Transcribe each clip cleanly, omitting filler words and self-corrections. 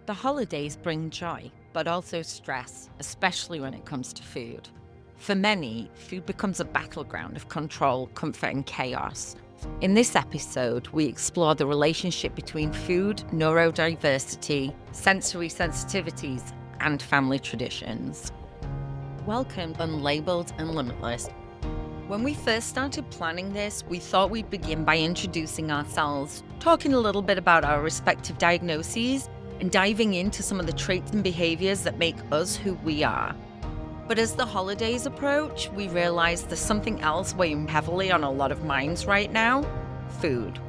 The holidays bring joy, but also stress, especially when it comes to food. For many, food becomes a battleground of control, comfort, and chaos. In this episode, we explore the relationship between food, neurodiversity, sensory sensitivities, and family traditions. Welcome, Unlabelled and Limitless. When we first started planning this, we thought we'd begin by introducing ourselves, talking a little bit about our respective diagnoses, and diving into some of the traits and behaviors that make us who we are. But as the holidays approach, we realize there's something else weighing heavily on a lot of minds right now: food.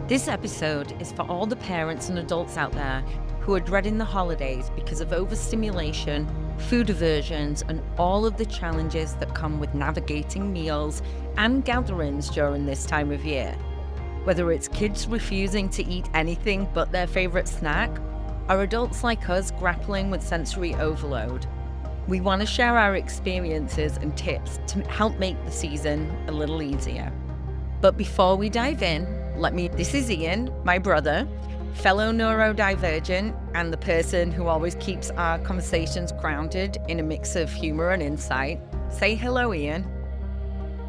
This episode is for all the parents and adults out there who are dreading the holidays because of overstimulation, food aversions, and all of the challenges that come with navigating meals and gatherings during this time of year. Whether it's kids refusing to eat anything but their favorite snack, or adults like us grappling with sensory overload, we want to share our experiences and tips to help make the season a little easier. But before we dive in, this is Ian, my brother, fellow neurodivergent, and the person who always keeps our conversations grounded in a mix of humor and insight. Say hello, Ian.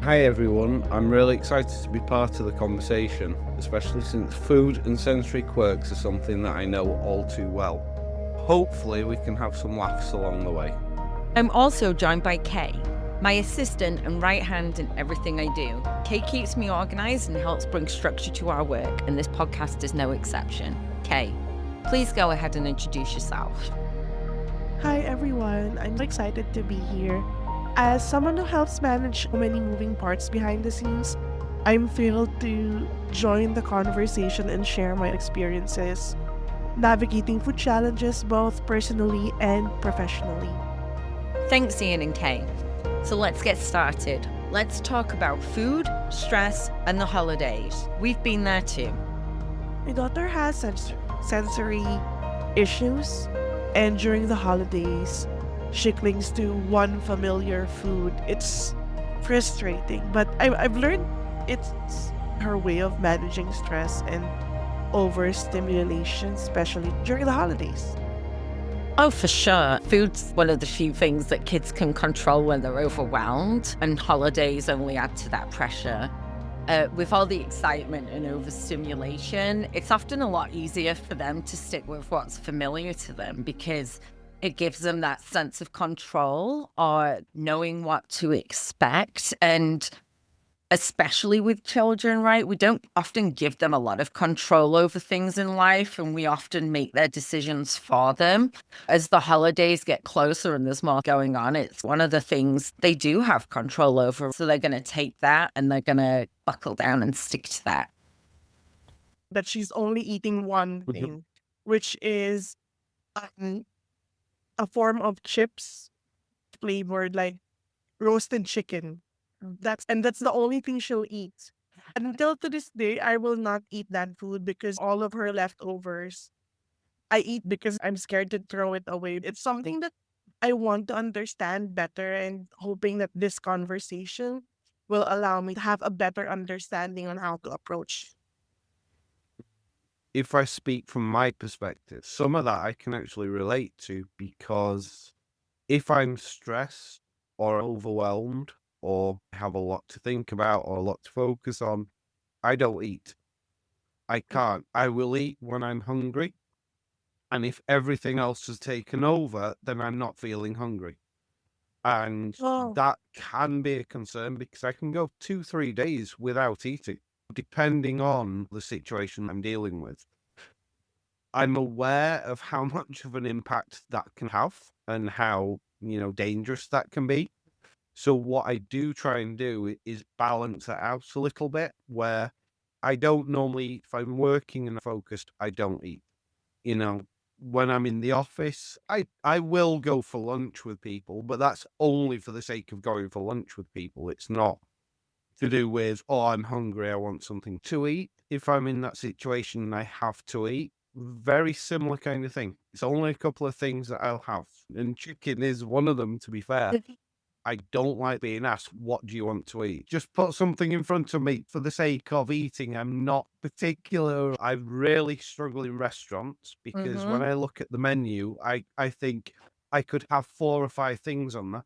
Hi everyone, I'm really excited to be part of the conversation, especially since food and sensory quirks are something that I know all too well. Hopefully we can have some laughs along the way. I'm also joined by Kay, my assistant and right hand in everything I do. Kay keeps me organized and helps bring structure to our work, and this podcast is no exception. Kay, please go ahead and introduce yourself. Hi everyone, I'm excited to be here. As someone who helps manage so many moving parts behind the scenes, I'm thrilled to join the conversation and share my experiences navigating food challenges both personally and professionally. Thanks, Ian and Kay. So let's get started. Let's talk about food, stress, and the holidays. We've been there too. My daughter has sensory issues, and during the holidays, she clings to one familiar food. It's frustrating, but I've learned it's her way of managing stress and overstimulation, especially during the holidays. Oh, for sure. Food's one of the few things that kids can control when they're overwhelmed, and holidays only add to that pressure. With all the excitement and overstimulation, it's often a lot easier for them to stick with what's familiar to them because it gives them that sense of control or knowing what to expect. And especially with children, right? We don't often give them a lot of control over things in life, and we often make their decisions for them. As the holidays get closer and there's more going on, it's one of the things they do have control over. So they're going to take that and they're going to buckle down and stick to that. That she's only eating one thing, which is a form of chips flavored like roasted chicken. That's the only thing she'll eat. And until to this day, I will not eat that food because all of her leftovers I eat because I'm scared to throw it away. It's something that I want to understand better, and hoping that this conversation will allow me to have a better understanding on how to approach. If I speak from my perspective, some of that I can actually relate to, because if I'm stressed or overwhelmed or have a lot to think about or a lot to focus on, I don't eat. I can't. I will eat when I'm hungry. And if everything else has taken over, then I'm not feeling hungry. And Oh, that can be a concern because I can go 2-3 days without eating, depending on the situation I'm dealing with. I'm aware of how much of an impact that can have and how, dangerous that can be. So what I do try and do is balance it out a little bit, where I don't normally, if I'm working and focused, I don't eat. When I'm in the office, I will go for lunch with people, but that's only for the sake of going for lunch with people. It's not to do with, oh, I'm hungry, I want something to eat. If I'm in that situation and I have to eat, very similar kind of thing. It's only a couple of things that I'll have, and chicken is one of them, to be fair. I don't like being asked, what do you want to eat? Just put something in front of me for the sake of eating. I'm not particular. I really struggle in restaurants because when Mm-hmm. I look at the menu, I think I could have 4 or 5 things on there.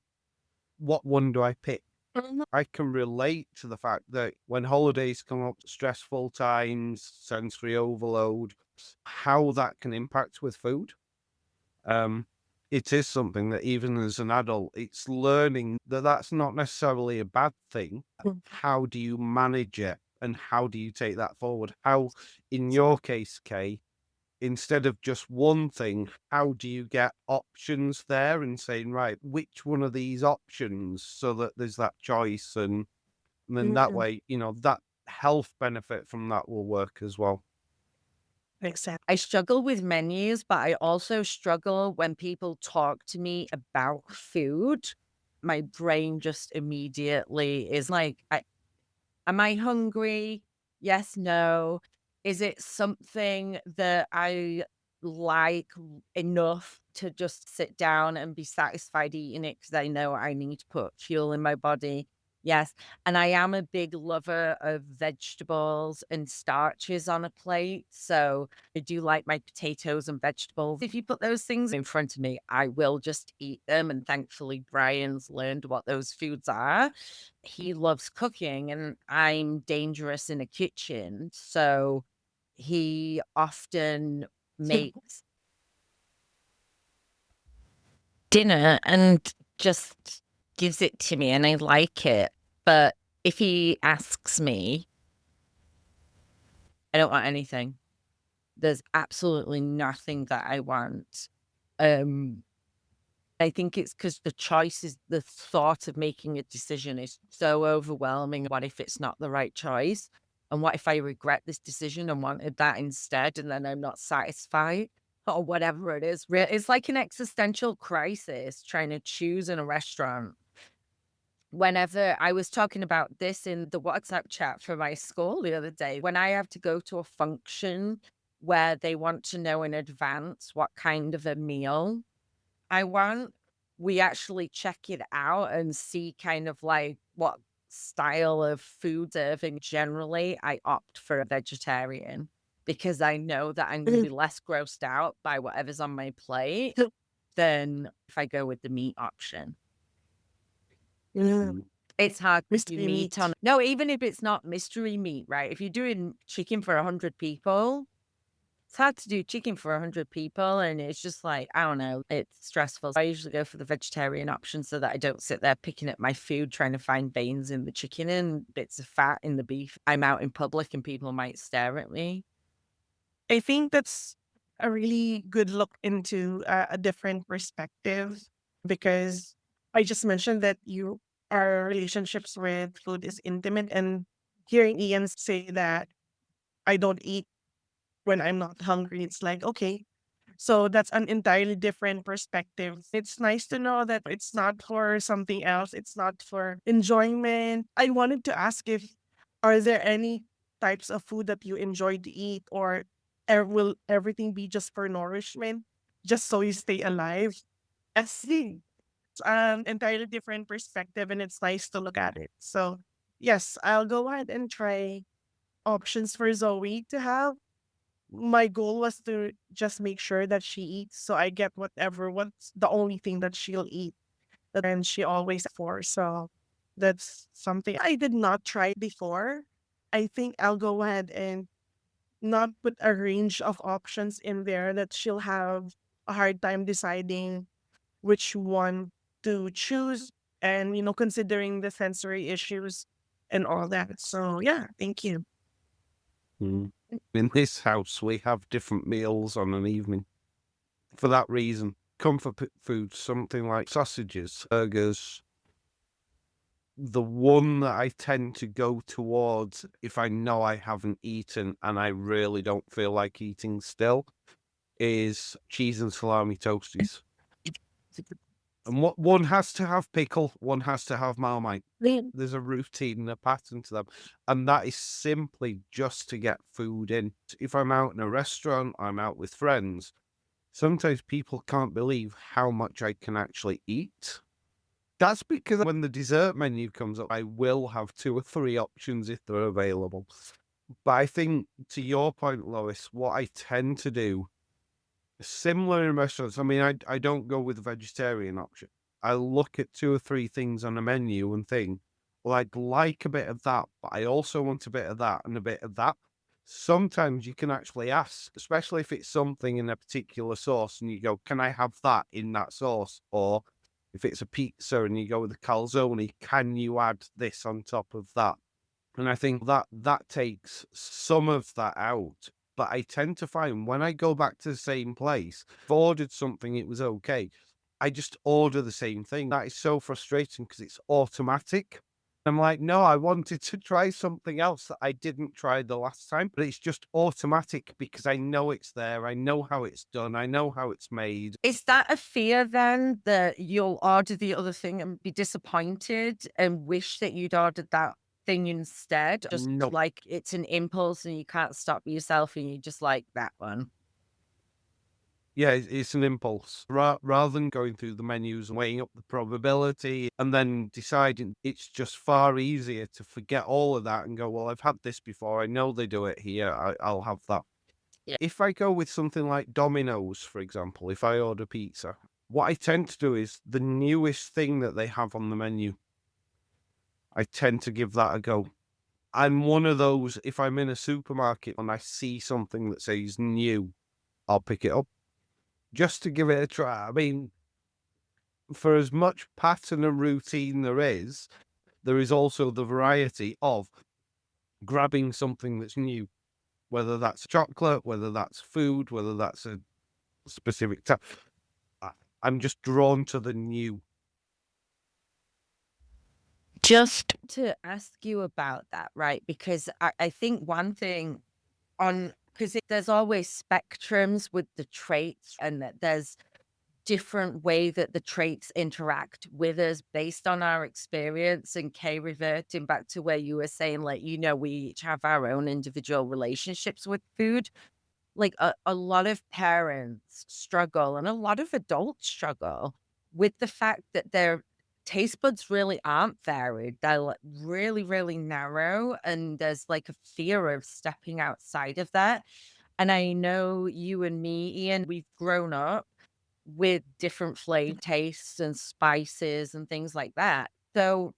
What one do I pick? Mm-hmm. I can relate to the fact that when holidays come up, stressful times, sensory overload, how that can impact with food. It is something that even as an adult, it's learning that that's not necessarily a bad thing. How do you manage it and how do you take that forward? How, in your case, Kay, instead of just one thing, how do you get options there and saying, right, which one of these options so that there's that choice and then that way, that health benefit from that will work as well. Exactly. I struggle with menus, but I also struggle when people talk to me about food. My brain just immediately is like, am I hungry? Yes, no. Is it something that I like enough to just sit down and be satisfied eating it because I know I need to put fuel in my body? Yes. And I am a big lover of vegetables and starches on a plate. So I do like my potatoes and vegetables. If you put those things in front of me, I will just eat them. And thankfully, Brian's learned what those foods are. He loves cooking and I'm dangerous in a kitchen. So he often makes dinner and just gives it to me and I like it. But if he asks me, I don't want anything. There's absolutely nothing that I want. I think it's because the thought of making a decision is so overwhelming. What if it's not the right choice? And what if I regret this decision and wanted that instead and then I'm not satisfied? Or whatever it is. It's like an existential crisis trying to choose in a restaurant. Whenever I was talking about this in the WhatsApp chat for my school the other day, when I have to go to a function where they want to know in advance what kind of a meal I want, we actually check it out and see kind of like what style of food serving. Generally, I opt for a vegetarian because I know that I'm going to be less grossed out by whatever's on my plate than if I go with the meat option. Yeah. It's hard to do Mystery meat meat. on. No, even if it's not mystery meat, right? If you're doing chicken for 100 people, it's hard to do chicken for 100 people, and it's just like, I don't know, it's stressful. I usually go for the vegetarian option so that I don't sit there picking at my food, trying to find veins in the chicken and bits of fat in the beef. I'm out in public and people might stare at me. I think that's a really good look into a different perspective because I just mentioned that our relationships with food is intimate, and hearing Ian say that I don't eat when I'm not hungry, it's like, okay, so that's an entirely different perspective. It's nice to know that it's not for something else. It's not for enjoyment. I wanted to ask if are there any types of food that you enjoy to eat, or will everything be just for nourishment, just so you stay alive? I see. It's an entirely different perspective, and it's nice to look at it. So yes, I'll go ahead and try options for Zoe to have. My goal was to just make sure that she eats, so I get what's the only thing that she'll eat, and she always for. So that's something I did not try before. I think I'll go ahead and not put a range of options in there that she'll have a hard time deciding which one to choose, and considering the sensory issues and all that. So yeah, thank you. Mm. In this house, we have different meals on an evening. For that reason, food, something like sausages, burgers. The one that I tend to go towards if I know I haven't eaten and I really don't feel like eating still is cheese and salami toasties. And what one has to have pickle, one has to have Marmite. There's a routine and a pattern to them. And that is simply just to get food in. If I'm out in a restaurant, I'm out with friends, sometimes people can't believe how much I can actually eat. That's because when the dessert menu comes up, I will have 2 or 3 options if they're available. But I think to your point, Lois, what I tend to do, similar in restaurants, I mean, I don't go with the vegetarian option. I look at 2 or 3 things on a menu and think, "Well, I'd like a bit of that, but I also want a bit of that and a bit of that." Sometimes you can actually ask, especially if it's something in a particular sauce, and you go, "Can I have that in that sauce?" Or if it's a pizza and you go with the calzone, "Can you add this on top of that?" And I think that takes some of that out. But I tend to find when I go back to the same place, if I ordered something, it was okay. I just order the same thing. That is so frustrating because it's automatic. I'm like, no, I wanted to try something else that I didn't try the last time, but it's just automatic because I know it's there. I know how it's done. I know how it's made. Is that a fear then that you'll order the other thing and be disappointed and wish that you'd ordered that thing instead? Just No. like it's an impulse and you can't stop yourself and you just like that one. Yeah, it's an impulse. Rather than going through the menus and weighing up the probability and then deciding, it's just far easier to forget all of that and go, well, I've had this before. I know they do it here. I'll have that. Yeah. If I go with something like Domino's, for example, if I order pizza, what I tend to do is the newest thing that they have on the menu, I tend to give that a go. I'm one of those, if I'm in a supermarket and I see something that says new, I'll pick it up just to give it a try. I mean, for as much pattern and routine there is also the variety of grabbing something that's new, whether that's chocolate, whether that's food, whether that's a specific type. I'm just drawn to the new. Just to ask you about that, right? Because I think one thing on, because there's always spectrums with the traits and that there's different way that the traits interact with us based on our experience. And Kay, reverting back to where you were saying, like, we each have our own individual relationships with food. Like a lot of parents struggle and a lot of adults struggle with the fact that their taste buds really aren't varied. They're like really, really narrow. And there's like a fear of stepping outside of that. And I know you and me, Ian, we've grown up with different flavor tastes and spices and things like that. So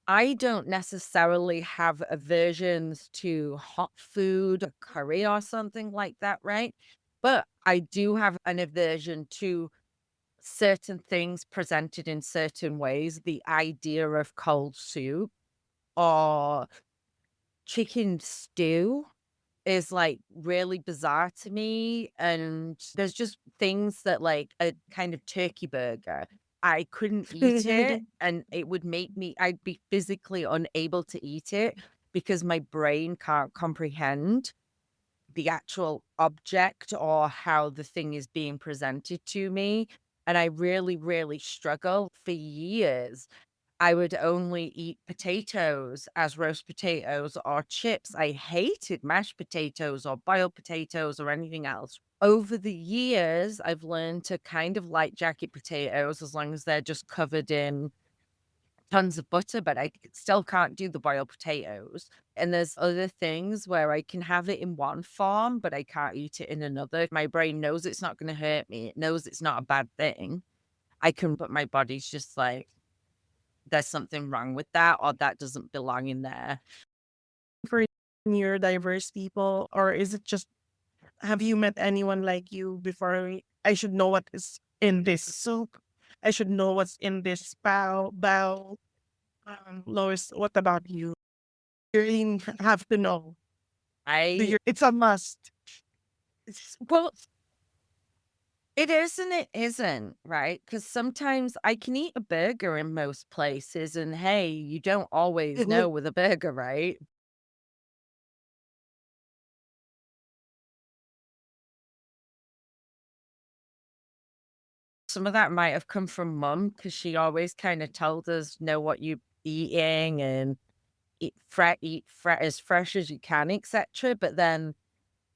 I don't necessarily have aversions to hot food, or curry or something like that, right? But I do have an aversion to certain things presented in certain ways. The idea of cold soup or chicken stew is, like, really bizarre to me, and there's just things that, like, a kind of turkey burger, I couldn't eat it, and it would make me I'd be physically unable to eat it because my brain can't comprehend the actual object or how the thing is being presented to me, and I really, really struggle. For years, I would only eat potatoes as roast potatoes or chips. I hated mashed potatoes or boiled potatoes or anything else. Over the years, I've learned to kind of like jacket potatoes as long as they're just covered in tons of butter, but still can't do the boiled potatoes. And there's other things where I can have it in one form, but I can't eat it in another. My brain knows it's not going to hurt me. It knows it's not a bad thing. But my body's just like, there's something wrong with that, or that doesn't belong in there. For neurodiverse people, or is it just, have you met anyone like you before? I should know what is in this soup. I should know what's in this bowl. Lois, what about you? You really have to know. I It's a must. Well, it is and it isn't, right? Because sometimes I can eat a burger in most places, and hey, you don't always know with a burger, right? Some of that might have come from mum because she always kind of told us, know what you're eating and eat as fresh as you can, etc. But then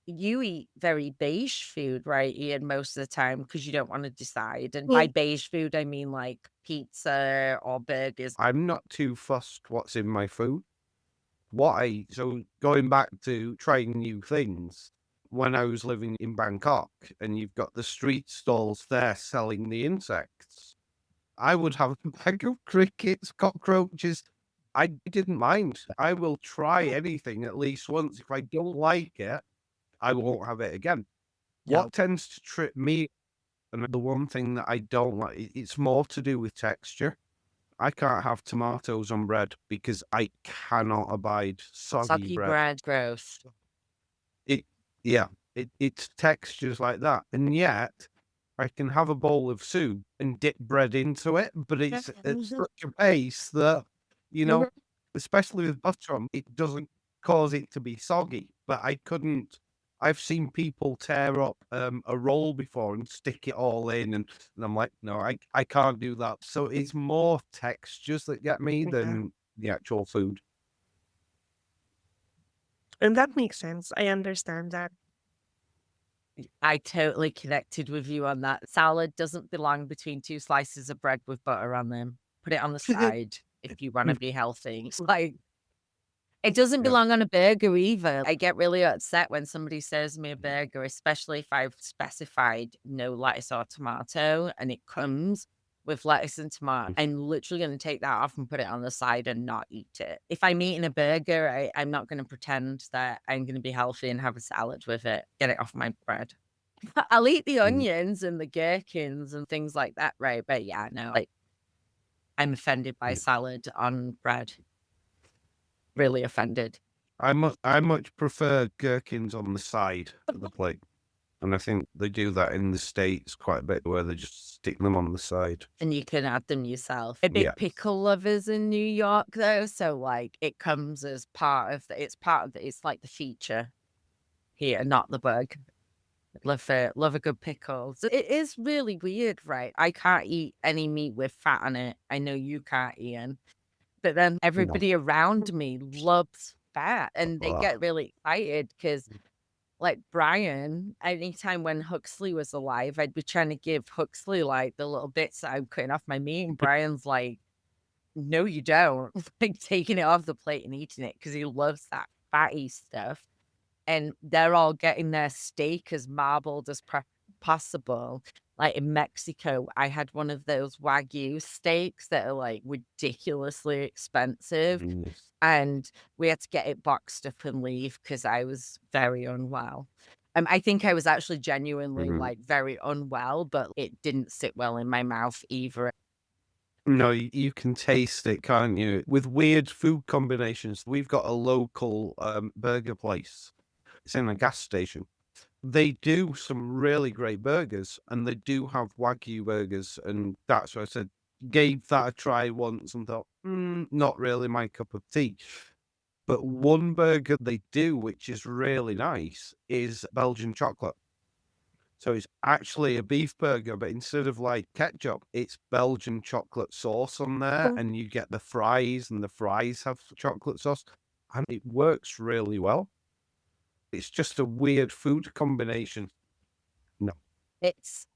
you eat very beige food, right, Ian, most of the time because you don't want to decide. And by Mm. beige food, I mean like pizza or burgers. I'm not too fussed what's in my food. So going back to trying new things, when I was living in Bangkok and you've got the street stalls there selling the insects, I would have a bag of crickets, cockroaches. I didn't mind. I will try anything at least once. If I don't like it, I won't have it again. Yeah. What tends to trip me, and the one thing that I don't like, it's more to do with texture. I can't have tomatoes on bread because I cannot abide soggy Soggy bread. bread, gross. It's textures like that. And yet I can have a bowl of soup and dip bread into it, but it's at such a pace that, you know, especially with butter on, it doesn't cause it to be soggy. But I couldn't. I've seen people tear up a roll before and stick it all in, and I'm like, no, I can't do that. So it's more textures that get me Yeah. than the actual food. And that makes sense. I understand that. I totally connected with you on that. Salad doesn't belong between two slices of bread with butter on them. Put it on the side if you want to be healthy. It's like, it doesn't Yeah. belong on a burger either. I get really upset when somebody serves me a burger, especially if I've specified no lettuce or tomato and it comes with lettuce and tomato. I'm literally going to take that off and put it on the side and not eat it. If I'm eating a burger, I'm not going to pretend that I'm going to be healthy and have a salad with it. Get it off my bread. I'll eat the onions and the gherkins and things like that, right? But yeah, no, like I'm offended by salad on bread. Really offended. I much prefer gherkins on the side of the plate. And I think they do that in the States quite a bit, where they just stick them on the side. And you can add them yourself. A big Yeah. pickle lovers in New York, though, so like it comes as part of it's like the feature here, not the bug. Love a good pickle. So it is really weird, right? I can't eat any meat with fat on it. I know you can't, Ian. But then everybody around me loves fat and they get really excited because, like Brian, anytime when Huxley was alive, I'd be trying to give Huxley like the little bits that I'm cutting off my meat. And Brian's like, no, you don't. Like taking it off the plate and eating it because he loves that fatty stuff. And they're all getting their steak as marbled as possible. Like in Mexico, I had one of those Wagyu steaks that are like ridiculously expensive. And we had to get it boxed up and leave because I was very unwell. I think I was actually genuinely like very unwell, but it didn't sit well in my mouth either. No, you can taste it, can't you? With weird food combinations, we've got a local burger place. It's in a gas station. They do some really great burgers, and they do have Wagyu burgers, and that's what I said. Gave that a try once and thought, not really my cup of tea. But one burger they do, which is really nice, is Belgian chocolate. So it's actually a beef burger, but instead of like ketchup, it's Belgian chocolate sauce on there, and you get the fries, and the fries have chocolate sauce, and it works really well. It's just a weird food combination. No,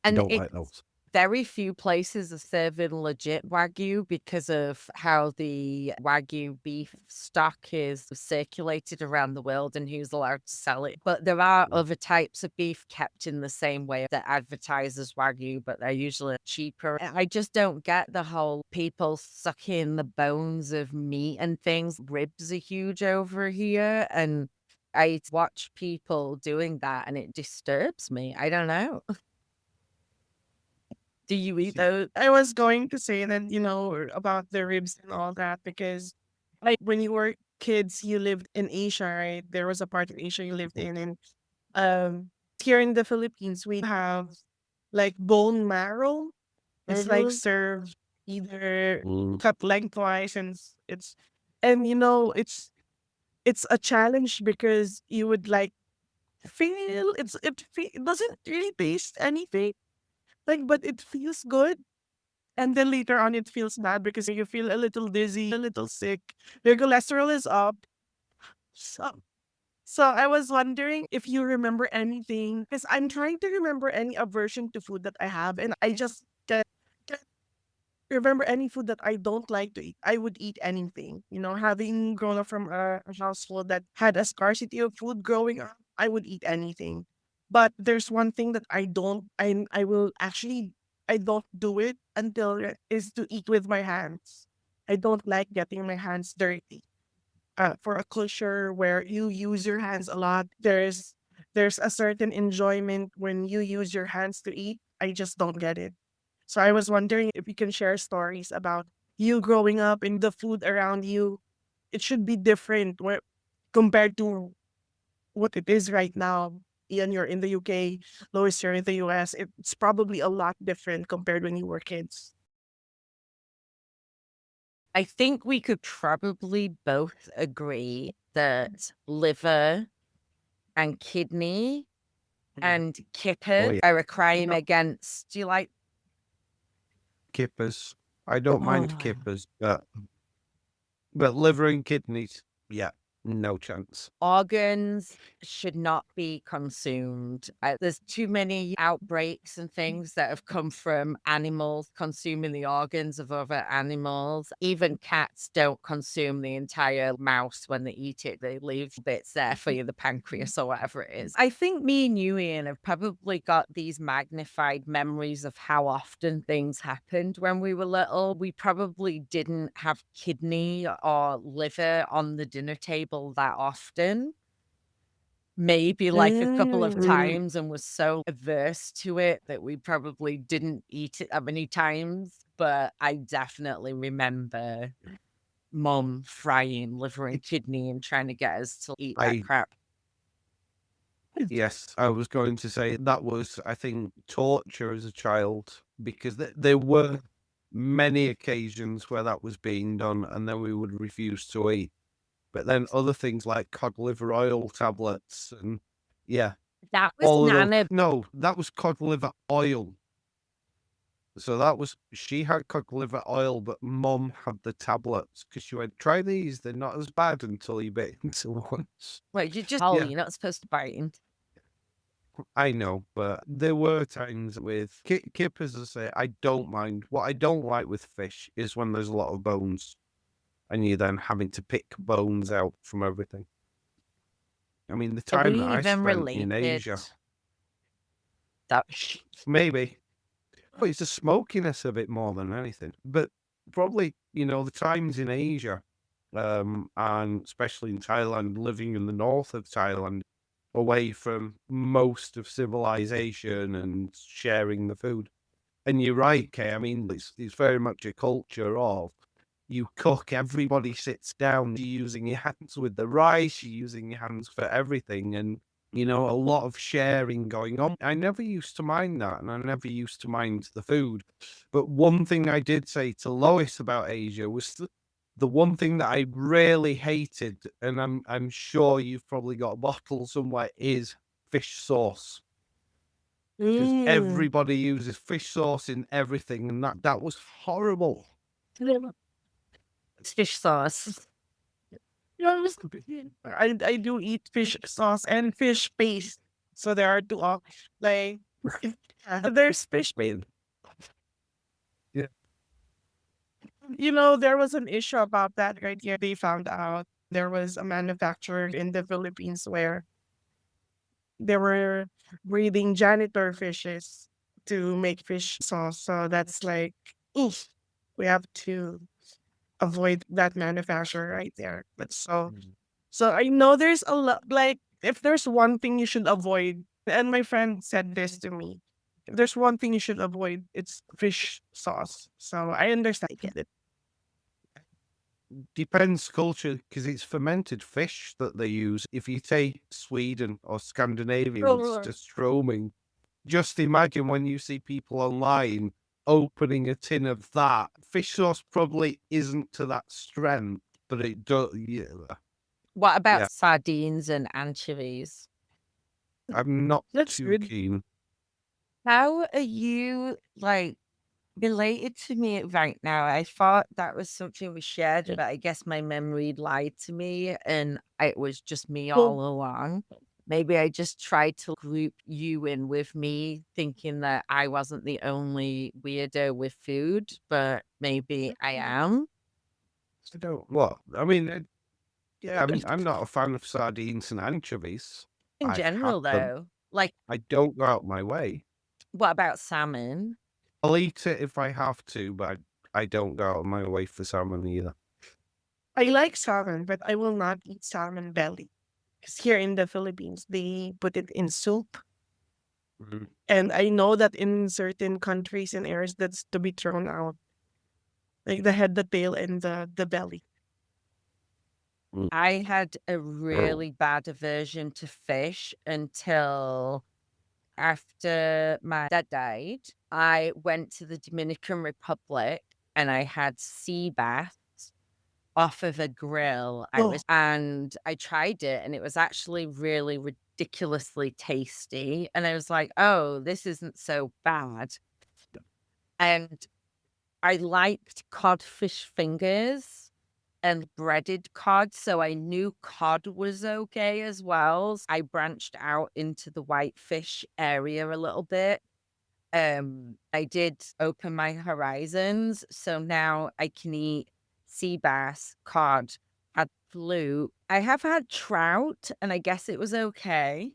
don't like those. Very few places are serving legit Wagyu because of how the Wagyu beef stock is circulated around the world and who's allowed to sell it. But there are other types of beef kept in the same way that advertise as Wagyu, but they're usually cheaper. I just don't get the whole people sucking the bones of meat and things. Ribs are huge over here, and I watch people doing that and it disturbs me. I don't know. Do you eat those? I was going to say that, about the ribs and all that, because like when you were kids, you lived in Asia, right? There was a part of Asia you lived in. And here in the Philippines, we have like bone marrow. It's like served either cut lengthwise, and it's a challenge because you would like feel it doesn't really taste anything, like, but it feels good. And then later on, it feels bad because you feel a little dizzy, a little sick. Your cholesterol is up. So So I was wondering if you remember anything, because I'm trying to remember any aversion to food that I have, and I just can't remember any food that I don't like to eat. I would eat anything. Having grown up from a household that had a scarcity of food growing up, I would eat anything. But there's one thing that I will actually, I don't do it until is to eat with my hands. I don't like getting my hands dirty. For a culture where you use your hands a lot, there's a certain enjoyment when you use your hands to eat. I just don't get it. So I was wondering if you can share stories about you growing up and the food around you. It should be different compared to what it is right now. Ian, you're in the UK. Lois, you're in the US. It's probably a lot different compared when you were kids. I think we could probably both agree that liver and kidney and Oh kippers yeah, are a crime against, do you like? kippers. I don't mind Oh. kippers, but liver and kidneys, yeah, no chance. Organs should not be consumed. There's too many outbreaks and things that have come from animals consuming the organs of other animals. Even cats don't consume the entire mouse when they eat it. They leave bits there for you, the pancreas or whatever it is. I think me and you, Ian, have probably got these magnified memories of how often things happened when we were little. We probably didn't have kidney or liver on the dinner table that often. Maybe like a couple of Mm. times, and was so averse to it that we probably didn't eat it that many times. But I definitely remember mom frying liver and kidney and trying to get us to eat that I crap. Yes, I was going to say that was, I think, torture as a child because there were many occasions where that was being done, and then we would refuse to eat. But then other things like cod liver oil tablets and yeah, That was all of those. Nana. No, that was cod liver oil. So that was she had cod liver oil, but mom had the tablets because she went, "Try these; they're not as bad until you bit into once." Wait, you just Yeah, you're not supposed to bite into. I know, but there were times with kip, as I say, I don't mind. What I don't like with fish is when there's a lot of bones and you're then having to pick bones out from everything. I mean, the Are we time that I even spent in related? Asia, That maybe, but it's the smokiness of it more than anything. But probably, the times in Asia, and especially in Thailand, living in the north of Thailand, away from most of civilization and sharing the food. And you're right, Kay. I mean, it's very much a culture of you cook, everybody sits down, you're using your hands with the rice, you're using your hands for everything, and a lot of sharing going on. I never used to mind that, and I never used to mind the food. But one thing I did say to Lois about Asia was the one thing that I really hated, and I'm sure you've probably got a bottle somewhere, is fish sauce. Because Mm. everybody uses fish sauce in everything, and that was horrible. it's fish sauce. Yeah, I do eat fish sauce and fish paste. So there are two like there's fish paste. Yeah. There was an issue about that right here. They found out there was a manufacturer in the Philippines where they were breeding janitor fishes to make fish sauce. So that's like, oof, we have to avoid that manufacturer right there. But so I know there's a lot, like, if there's one thing you should avoid, and my friend said this to me, if there's one thing you should avoid, it's fish sauce. So I understand it. Depends culture because it's fermented fish that they use. If you take Sweden or Scandinavia with stroming, just imagine when you see people online opening a tin of that. Fish sauce probably isn't to that strength, but it does. Yeah, What about yeah. sardines and anchovies? I'm not That's too good. keen. How are you like? related to me right now. I thought that was something we shared, but I guess my memory lied to me and it was just me Well, all along. Maybe I just tried to group you in with me, thinking that I wasn't the only weirdo with food, but maybe I am. I don't. What? I mean, yeah. I mean, I'm not a fan of sardines and anchovies. In I've had general, them. though, like, I don't go out my way. what about salmon? I'll eat it if I have to, but I don't go out of my way for salmon either. I like salmon, but I will not eat salmon belly. Because here in the Philippines, they put it in soup. Mm. And I know that in certain countries and areas, that's to be thrown out. Like the head, the tail, and the belly. I had a really bad aversion to fish until after my dad died. I went to the Dominican Republic and I had sea bass off of a grill. Oh, And I tried it and it was actually really ridiculously tasty. And I was like, oh, this isn't so bad. And I liked codfish fingers and breaded cod, so I knew cod was okay as well. I branched out into the whitefish area a little bit. I did open my horizons, so now I can eat sea bass, cod, had fluke. I have had trout, and I guess it was okay.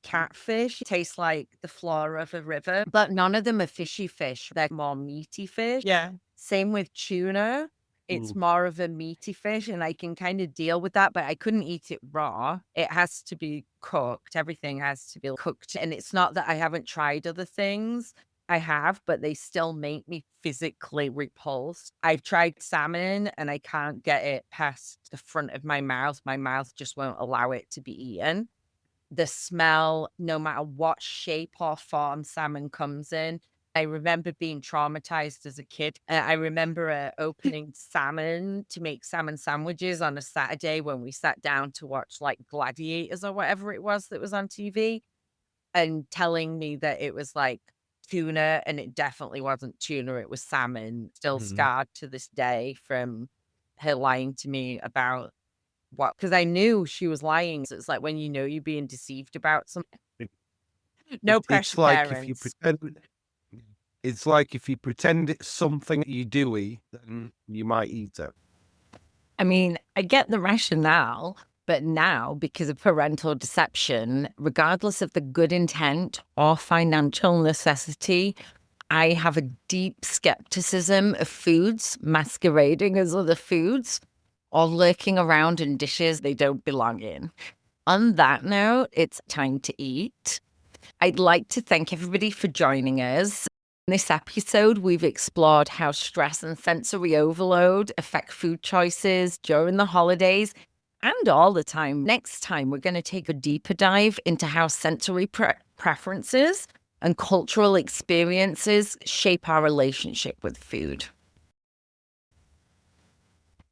Catfish tastes like the flora of a river, but none of them are fishy fish. They're more meaty fish. yeah. Same with tuna. It's Mm. more of a meaty fish, and I can kind of deal with that, but I couldn't eat it raw. It has to be cooked. Everything has to be cooked. And it's not that I haven't tried other things. I have, but they still make me physically repulsed. I've tried salmon and I can't get it past the front of my mouth. My mouth just won't allow it to be eaten. The smell, no matter what shape or form salmon comes in. I remember being traumatized as a kid. I remember opening salmon to make salmon sandwiches on a Saturday when we sat down to watch like Gladiators or whatever it was that was on TV and telling me that it was like tuna and it definitely wasn't tuna, it was salmon. Still Mhm. scarred to this day from her lying to me about what, because I knew she was lying. So it's like when you know you're being deceived about something. It, No it's pressure, like if you parents. pretend. It's like if you pretend it's something you do eat, then you might eat it. I mean, I get the rationale, but now, because of parental deception, regardless of the good intent or financial necessity, I have a deep skepticism of foods masquerading as other foods or lurking around in dishes they don't belong in. On that note, it's time to eat. I'd like to thank everybody for joining us. In this episode, we've explored how stress and sensory overload affect food choices during the holidays and all the time. Next time, we're going to take a deeper dive into how sensory preferences and cultural experiences shape our relationship with food.